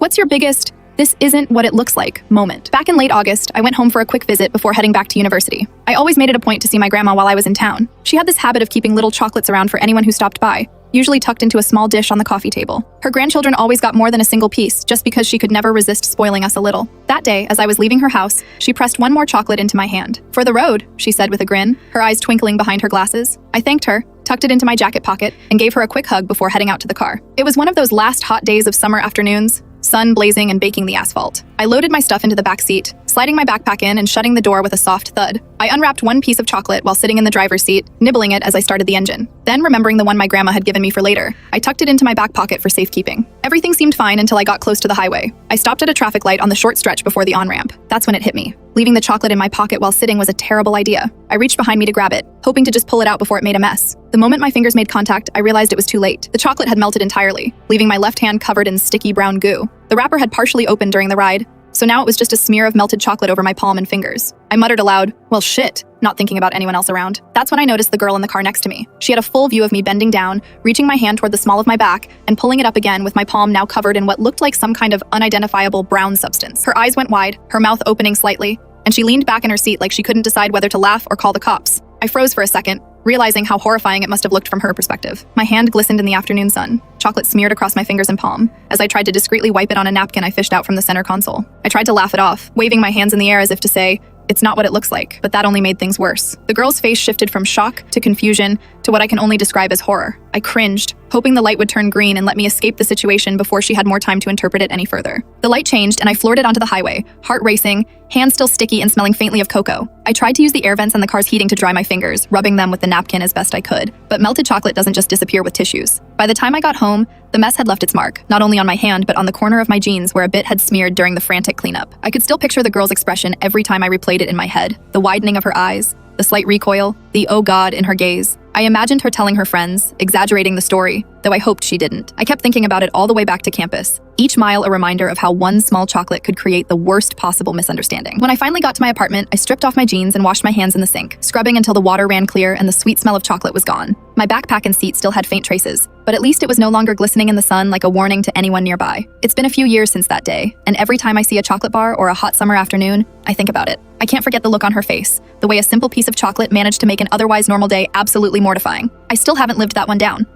What's your biggest, "this isn't what it looks like" moment? Back in late August, I went home for a quick visit before heading back to university. I always made it a point to see my grandma while I was in town. She had this habit of keeping little chocolates around for anyone who stopped by, usually tucked into a small dish on the coffee table. Her grandchildren always got more than a single piece, just because she could never resist spoiling us a little. That day, as I was leaving her house, she pressed one more chocolate into my hand. "For the road," she said with a grin, her eyes twinkling behind her glasses. I thanked her, tucked it into my jacket pocket, and gave her a quick hug before heading out to the car. It was one of those last hot days of summer afternoons, sun blazing and baking the asphalt. I loaded my stuff into the back seat, sliding my backpack in and shutting the door with a soft thud. I unwrapped one piece of chocolate while sitting in the driver's seat, nibbling it as I started the engine. Then, remembering the one my grandma had given me for later, I tucked it into my back pocket for safekeeping. Everything seemed fine until I got close to the highway. I stopped at a traffic light on the short stretch before the on-ramp. That's when it hit me. Leaving the chocolate in my pocket while sitting was a terrible idea. I reached behind me to grab it, hoping to just pull it out before it made a mess. The moment my fingers made contact, I realized it was too late. The chocolate had melted entirely, leaving my left hand covered in sticky brown goo. The wrapper had partially opened during the ride, so now it was just a smear of melted chocolate over my palm and fingers. I muttered aloud, "Well, shit," not thinking about anyone else around. That's when I noticed the girl in the car next to me. She had a full view of me bending down, reaching my hand toward the small of my back, and pulling it up again with my palm now covered in what looked like some kind of unidentifiable brown substance. Her eyes went wide, her mouth opening slightly, and she leaned back in her seat like she couldn't decide whether to laugh or call the cops. I froze for a second, realizing how horrifying it must have looked from her perspective. My hand glistened in the afternoon sun, chocolate smeared across my fingers and palm, as I tried to discreetly wipe it on a napkin I fished out from the center console. I tried to laugh it off, waving my hands in the air as if to say, "It's not what it looks like," but that only made things worse. The girl's face shifted from shock to confusion to what I can only describe as horror. I cringed, hoping the light would turn green and let me escape the situation before she had more time to interpret it any further. The light changed and I floored it onto the highway, heart racing, hands still sticky and smelling faintly of cocoa. I tried to use the air vents on the car's heating to dry my fingers, rubbing them with the napkin as best I could, but melted chocolate doesn't just disappear with tissues. By the time I got home, the mess had left its mark, not only on my hand but on the corner of my jeans where a bit had smeared during the frantic cleanup. I could still picture the girl's expression every time I replayed it in my head, the widening of her eyes, the slight recoil, the "oh God" in her gaze. I imagined her telling her friends, exaggerating the story, though I hoped she didn't. I kept thinking about it all the way back to campus, each mile a reminder of how one small chocolate could create the worst possible misunderstanding. When I finally got to my apartment, I stripped off my jeans and washed my hands in the sink, scrubbing until the water ran clear and the sweet smell of chocolate was gone. My backpack and seat still had faint traces, but at least it was no longer glistening in the sun like a warning to anyone nearby. It's been a few years since that day, and every time I see a chocolate bar or a hot summer afternoon, I think about it. I can't forget the look on her face, the way a simple piece of chocolate managed to make an otherwise normal day absolutely mortifying. I still haven't lived that one down.